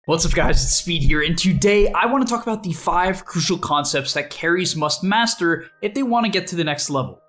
What's up guys, it's Speed here, and today I want to talk about the 5 crucial concepts that carries must master if they want to get to the next level.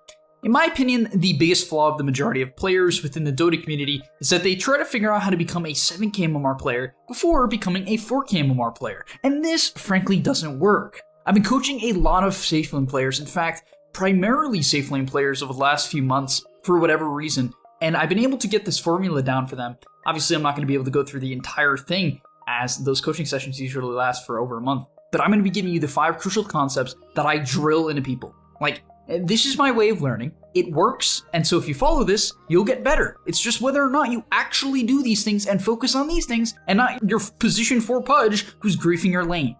In my opinion, the biggest flaw of the majority of players within the Dota community is that they try to figure out how to become a 7k MMR player before becoming a 4k MMR player, and this frankly doesn't work. I've been coaching a lot of safe lane players, in fact, primarily safe lane players over the last few months for whatever reason, and I've been able to get this formula down for them. Obviously, I'm not going to be able to go through the entire thing, as those coaching sessions usually last for over a month. But I'm going to be giving you the 5 crucial concepts that I drill into people. Like, this is my way of learning. It works, and so if you follow this, you'll get better. It's just whether or not you actually do these things and focus on these things, and not your position 4 pudge who's griefing your lane.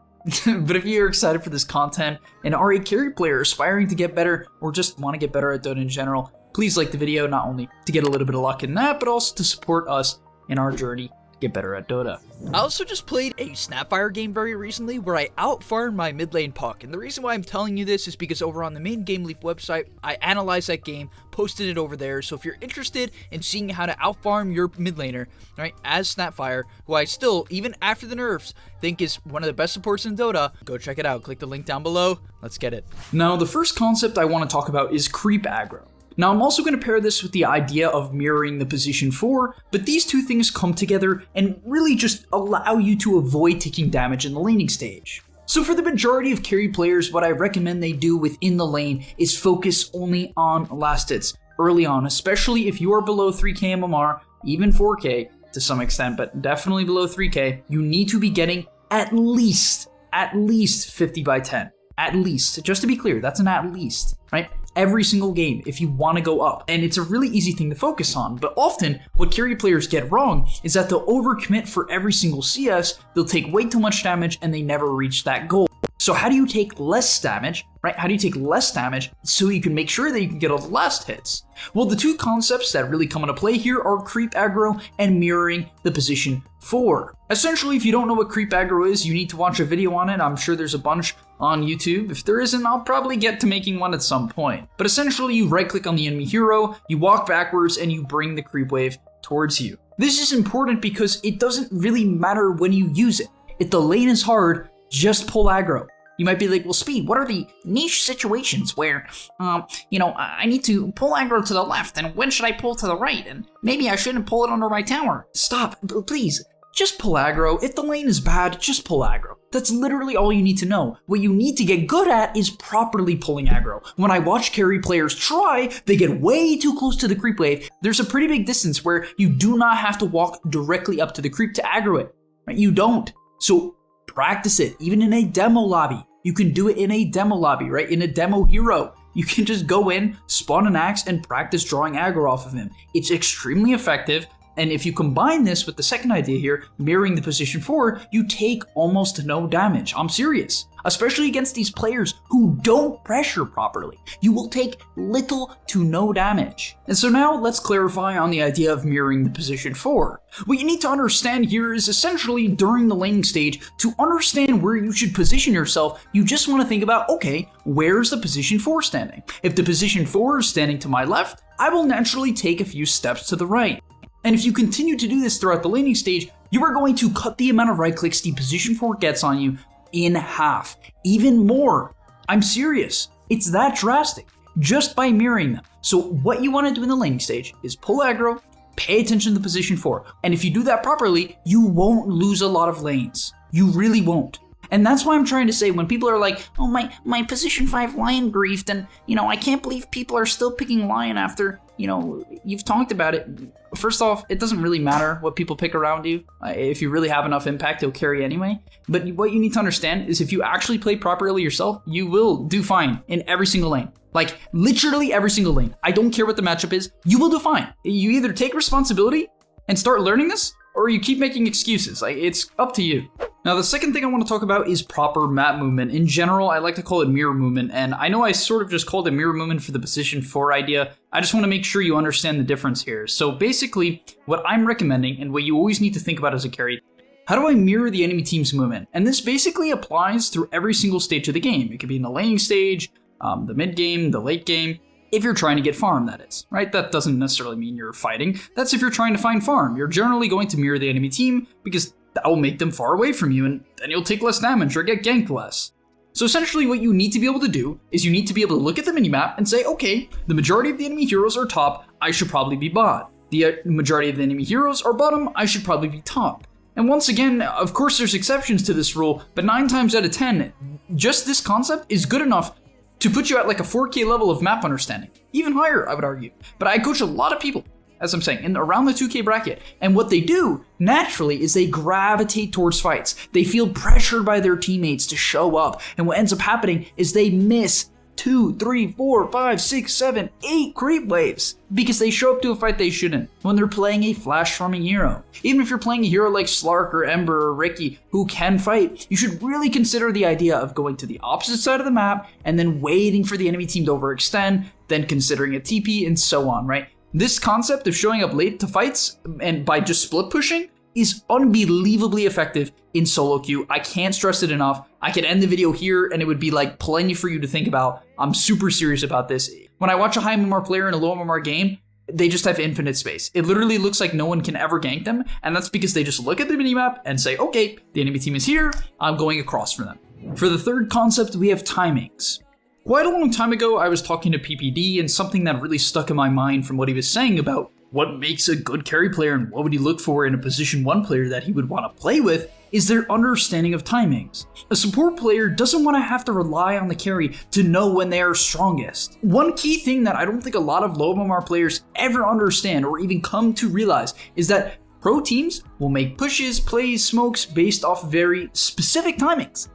But if you're excited for this content and are a carry player aspiring to get better, or just want to get better at Dota in general, please like the video, not only to get a little bit of luck in that, but also to support us in our journey get better at Dota. I also just played a Snapfire game very recently where I outfarmed my mid lane puck, and the reason why I'm telling you this is because over on the main gameleap website, I analyzed that game, posted it over there, so if you're interested in seeing how to outfarm your mid laner, right, as Snapfire, who I still, even after the nerfs, think is one of the best supports in Dota, go check it out. Click the link down below. Let's get it. Now, the first concept I want to talk about is creep aggro. Now, I'm also going to pair this with the idea of mirroring the position 4, but these two things come together and really just allow you to avoid taking damage in the laning stage. So for the majority of carry players, what I recommend they do within the lane is focus only on last hits early on, especially if you are below 3k MMR, even 4k to some extent, but definitely below 3k, you need to be getting at least 50 by 10. At least, just to be clear, that's an at least, right? Every single game if you want to go up. And it's a really easy thing to focus on, but often what carry players get wrong is that they'll overcommit for every single CS, they'll take way too much damage, and they never reach that goal. So how do you take less damage, right? How do you take less damage so you can make sure that you can get all the last hits? Well, the two concepts that really come into play here are creep aggro and mirroring the position 4. Essentially, if you don't know what creep aggro is, you need to watch a video on it. I'm sure there's a bunch on YouTube. If there isn't, I'll probably get to making one at some point. But essentially, you right-click on the enemy hero, you walk backwards, and you bring the creep wave towards you. This is important because it doesn't really matter when you use it. If the lane is hard, just pull aggro. You might be like, well, Speed, what are the niche situations where, I need to pull aggro to the left, and when should I pull to the right, and maybe I shouldn't pull it under my tower? Stop, please. Just pull aggro. If the lane is bad, just pull aggro. That's literally all you need to know. What you need to get good at is properly pulling aggro. When I watch carry players try, they get way too close to the creep wave. There's a pretty big distance where you do not have to walk directly up to the creep to aggro it. Right? You don't. So practice it, even in a demo lobby. You can do it in a demo lobby, right? In a demo hero. You can just go in, spawn an axe, and practice drawing aggro off of him. It's extremely effective. And if you combine this with the second idea here, mirroring the position 4, you take almost no damage. I'm serious. Especially against these players who don't pressure properly. You will take little to no damage. And so now let's clarify on the idea of mirroring the position 4. What you need to understand here is essentially during the laning stage, to understand where you should position yourself, you just want to think about, okay, where's the position 4 standing? If the position 4 is standing to my left, I will naturally take a few steps to the right. And if you continue to do this throughout the laning stage, you are going to cut the amount of right clicks the position 4 gets on you in half, even more. I'm serious. It's that drastic, just by mirroring them. So what you want to do in the laning stage is pull aggro, pay attention to the position 4, and if you do that properly, you won't lose a lot of lanes. You really won't. And that's why I'm trying to say when people are like, oh, my position 5 Lion griefed, and, I can't believe people are still picking Lion after, you've talked about it. First off, it doesn't really matter what people pick around you. If you really have enough impact, you'll carry anyway. But what you need to understand is if you actually play properly yourself, you will do fine in every single lane. Like, literally every single lane. I don't care what the matchup is, you will do fine. You either take responsibility and start learning this, or you keep making excuses. Like, it's up to you. Now, the second thing I want to talk about is proper map movement. In general, I like to call it mirror movement, and I know I sort of just called it mirror movement for the position 4 idea. I just want to make sure you understand the difference here. So basically, what I'm recommending, and what you always need to think about as a carry, how do I mirror the enemy team's movement? And this basically applies through every single stage of the game. It could be in the laning stage, the mid game, the late game. If you're trying to get farm, that is, right? That doesn't necessarily mean you're fighting. That's if you're trying to find farm. You're generally going to mirror the enemy team because that will make them far away from you, and then you'll take less damage or get ganked less. So essentially what you need to be able to do is you need to be able to look at the minimap and say, okay, the majority of the enemy heroes are top, I should probably be bot. The majority of the enemy heroes are bottom, I should probably be top. And once again, of course there's exceptions to this rule, but 9 times out of 10, just this concept is good enough to put you at like a 4K level of map understanding. Even higher, I would argue. But I coach a lot of people, as I'm saying, in around the 2K bracket. And what they do, naturally, is they gravitate towards fights. They feel pressured by their teammates to show up. And what ends up happening is they miss 2, 3, 4, 5, 6, 7, 8 creep waves because they show up to a fight they shouldn't when they're playing a flash farming hero. Even if you're playing a hero like Slark or Ember or Ricky who can fight, you should really consider the idea of going to the opposite side of the map and then waiting for the enemy team to overextend, then considering a TP and so on, right? This concept of showing up late to fights and by just split pushing is unbelievably effective in solo queue. I can't stress it enough. I could end the video here and it would be like plenty for you to think about. I'm super serious about this. When I watch a high MMR player in a low MMR game, they just have infinite space. It literally looks like no one can ever gank them, and that's because they just look at the minimap and say, okay, the enemy team is here, I'm going across for them. For the third concept, we have timings. Quite a long time ago, I was talking to PPD, and something that really stuck in my mind from what he was saying about what makes a good carry player and what would he look for in a position 1 player that he would want to play with is their understanding of timings. A support player doesn't want to have to rely on the carry to know when they are strongest. One key thing that I don't think a lot of low MMR players ever understand or even come to realize is that pro teams will make pushes, plays, smokes based off very specific timings.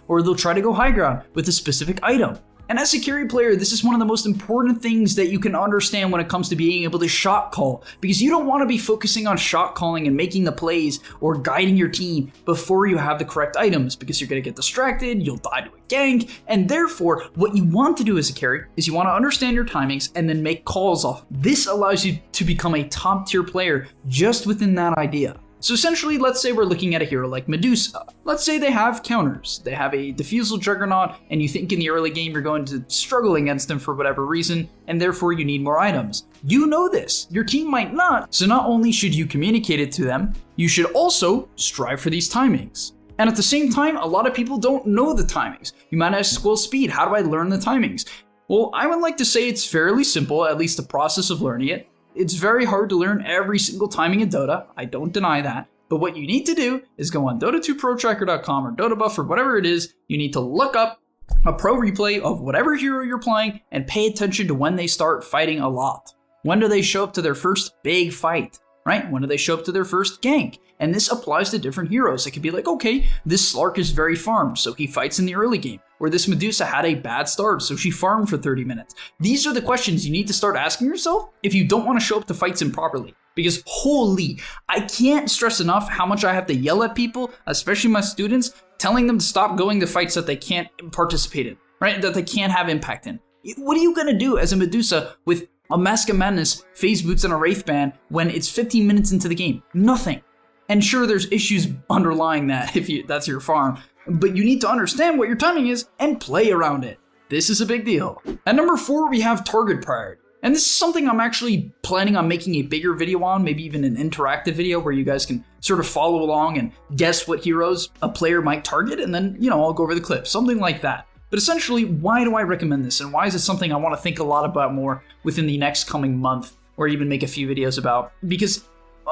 Or they'll try to go high ground with a specific item. And as a carry player, this is one of the most important things that you can understand when it comes to being able to shot call, because you don't want to be focusing on shot calling and making the plays or guiding your team before you have the correct items, because you're going to get distracted, you'll die to a gank, and therefore what you want to do as a carry is you want to understand your timings and then make calls off. This allows you to become a top tier player just within that idea. So essentially, let's say we're looking at a hero like Medusa. Let's say they have counters. They have a Diffusal Juggernaut, and you think in the early game you're going to struggle against them for whatever reason, and therefore you need more items. You know this. Your team might not. So not only should you communicate it to them, you should also strive for these timings. And at the same time, a lot of people don't know the timings. You might ask, well, Speed, how do I learn the timings? Well, I would like to say it's fairly simple, at least the process of learning it. It's very hard to learn every single timing in Dota, I don't deny that, but what you need to do is go on Dota2ProTracker.com or DotaBuff or whatever it is, you need to look up a pro replay of whatever hero you're playing and pay attention to when they start fighting a lot. When do they show up to their first big fight, right? When do they show up to their first gank? And this applies to different heroes. It could be like, okay, this Slark is very farmed, so he fights in the early game. Or this Medusa had a bad start, so she farmed for 30 minutes. These are the questions you need to start asking yourself if you don't want to show up to fights improperly. Because holy, I can't stress enough how much I have to yell at people, especially my students, telling them to stop going to fights that they can't participate in, right? That they can't have impact in. What are you going to do as a Medusa with a Mask of Madness, Phase Boots, and a Wraith Band when it's 15 minutes into the game? Nothing. And sure, there's issues underlying that if that's your farm, but you need to understand what your timing is and play around it. This is a big deal. At number 4, we have target priority. And this is something I'm actually planning on making a bigger video on, maybe even an interactive video where you guys can sort of follow along and guess what heroes a player might target, and then, I'll go over the clip, something like that. But essentially, why do I recommend this, and why is it something I want to think a lot about more within the next coming month, or even make a few videos about? Because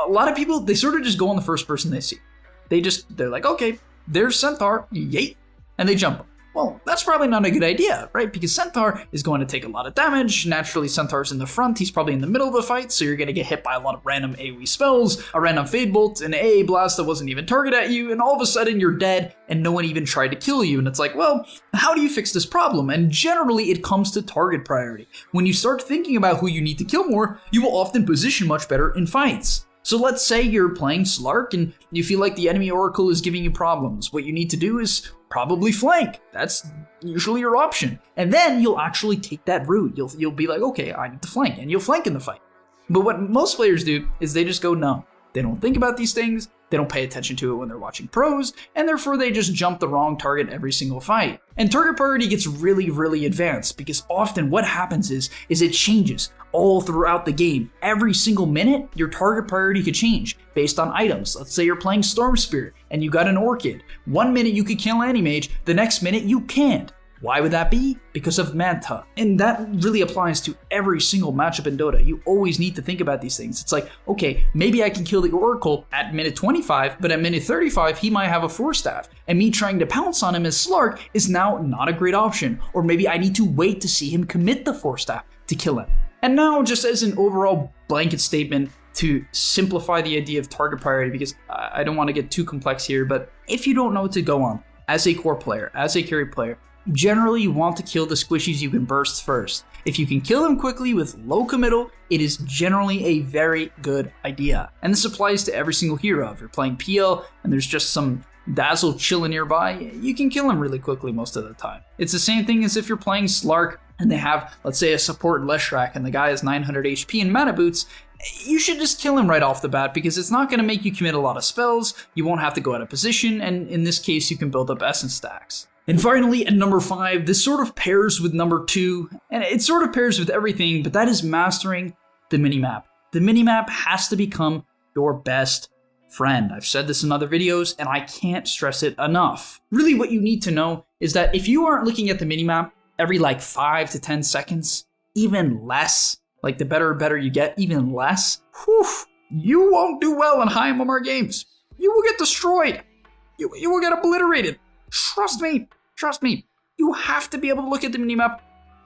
a lot of people, they sort of just go on the first person they see. They're like, okay, there's Centaur, yay, and they jump. Well, that's probably not a good idea, right? Because Centaur is going to take a lot of damage. Naturally, Centaur's in the front. He's probably in the middle of the fight, so you're going to get hit by a lot of random AoE spells, a random Fade Bolt, an AA Blast that wasn't even targeted at you, and all of a sudden you're dead, and no one even tried to kill you. And it's like, well, how do you fix this problem? And generally, it comes to target priority. When you start thinking about who you need to kill more, you will often position much better in fights. So let's say you're playing Slark and you feel like the enemy Oracle is giving you problems. What you need to do is probably flank. That's usually your option. And then you'll actually take that route. You'll be like, okay, I need to flank, and you'll flank in the fight. But what most players do is they just go numb. They don't think about these things. They don't pay attention to it when they're watching pros, and therefore they just jump the wrong target every single fight. And target priority gets really, really advanced because often what happens is it changes all throughout the game. Every single minute, your target priority could change based on items. Let's say you're playing Storm Spirit and you got an Orchid. 1 minute you could kill Animage, the next minute you can't. Why would that be? Because of Manta. And that really applies to every single matchup in Dota. You always need to think about these things. It's like, okay, maybe I can kill the Oracle at minute 25, but at minute 35, he might have a 4-staff. And me trying to pounce on him as Slark is now not a great option. Or maybe I need to wait to see him commit the 4-staff to kill him. And now, just as an overall blanket statement to simplify the idea of target priority, because I don't want to get too complex here, but if you don't know what to go on as a core player, as a carry player, generally you want to kill the squishies you can burst first. If you can kill them quickly with low committal, it is generally a very good idea. And this applies to every single hero. If you're playing PL and there's just some Dazzle chilling nearby, you can kill him really quickly most of the time. It's the same thing as if you're playing Slark and they have, let's say, a support Leshrac and the guy has 900 HP and mana boots. You should just kill him right off the bat because it's not going to make you commit a lot of spells, you won't have to go out of position, and in this case you can build up essence stacks. And finally, at number 5, this sort of pairs with number 2, and it sort of pairs with everything, but that is mastering the minimap. The minimap has to become your best friend. I've said this in other videos, and I can't stress it enough. Really what you need to know is that if you aren't looking at the minimap every like 5 to 10 seconds, even less, like the better you get, even less, you won't do well in high MMR games. You will get destroyed. You will get obliterated. Trust me, you have to be able to look at the minimap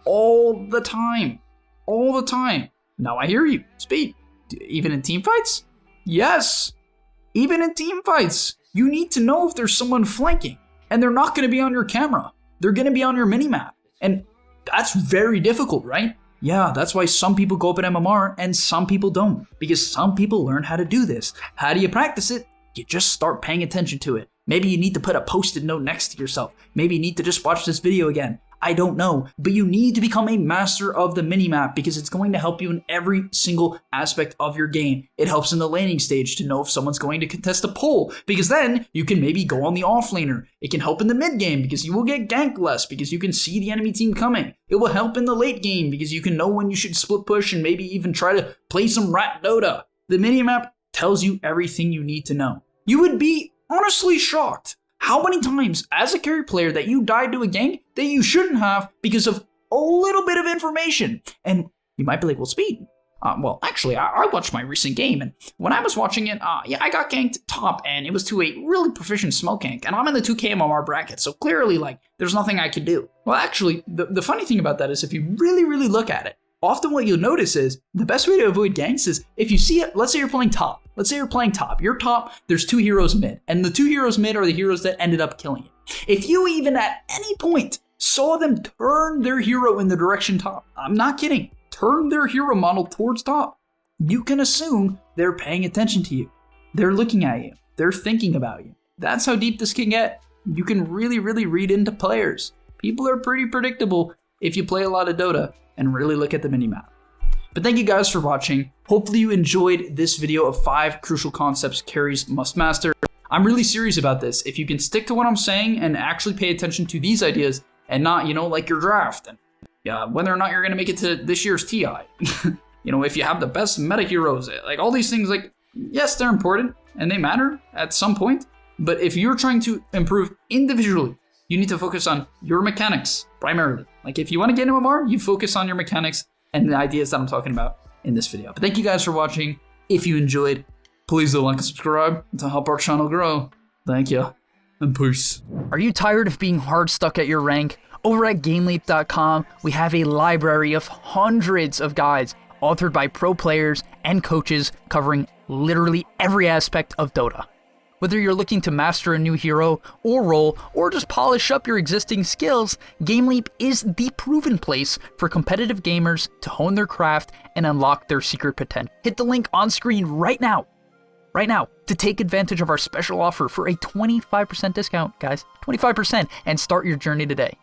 all the time. All the time. Now I hear you. Speed. Even in team fights? Yes. Even in team fights, you need to know if there's someone flanking. And they're not going to be on your camera. They're going to be on your minimap. And that's very difficult, right? Yeah, that's why some people go up at MMR and some people don't. Because some people learn how to do this. How do you practice it? You just start paying attention to it. Maybe you need to put a post-it note next to yourself. Maybe you need to just watch this video again. I don't know, but you need to become a master of the minimap because it's going to help you in every single aspect of your game. It helps in the laning stage to know if someone's going to contest a pull because then you can maybe go on the offlaner. It can help in the mid game because you will get ganked less because you can see the enemy team coming. It will help in the late game because you can know when you should split push and maybe even try to play some rat Dota. The minimap tells you everything you need to know. You would be honestly shocked how many times as a carry player that you died to a gank that you shouldn't have because of a little bit of information. And you might be like, well, Speed, well, actually, I watched my recent game, and when I was watching it, I got ganked top, and it was to a really proficient smoke gank, and I'm in the 2K MMR bracket, so clearly, like, there's nothing I could do. Well, actually, the funny thing about that is if you really, really look at it, often what you'll notice is the best way to avoid ganks is if you see it, let's say you're playing top. Let's say you're playing top. You're top, there's 2 heroes mid, and the 2 heroes mid are the heroes that ended up killing you. If you even at any point saw them turn their hero in the direction top, I'm not kidding, turn their hero model towards top, you can assume they're paying attention to you. They're looking at you. They're thinking about you. That's how deep this can get. You can really, really read into players. People are pretty predictable if you play a lot of Dota and really look at the minimap. But thank you guys for watching. Hopefully you enjoyed this video of 5 crucial concepts carries must master. I'm really serious about this. If you can stick to what I'm saying and actually pay attention to these ideas and not, like your draft and whether or not you're going to make it to this year's TI. If you have the best meta heroes, like all these things, like, yes, they're important and they matter at some point. But if you're trying to improve individually, you need to focus on your mechanics primarily. Like if you want to get into MMR, you focus on your mechanics and the ideas that I'm talking about in this video. But thank you guys for watching. If you enjoyed, please do like and subscribe to help our channel grow. Thank you, and peace. Are you tired of being hard stuck at your rank? Over at gameleap.com, we have a library of hundreds of guides authored by pro players and coaches covering literally every aspect of Dota. Whether you're looking to master a new hero or role, or just polish up your existing skills, GameLeap is the proven place for competitive gamers to hone their craft and unlock their secret potential. Hit the link on screen right now, to take advantage of our special offer for a 25% discount, guys, 25%, and start your journey today.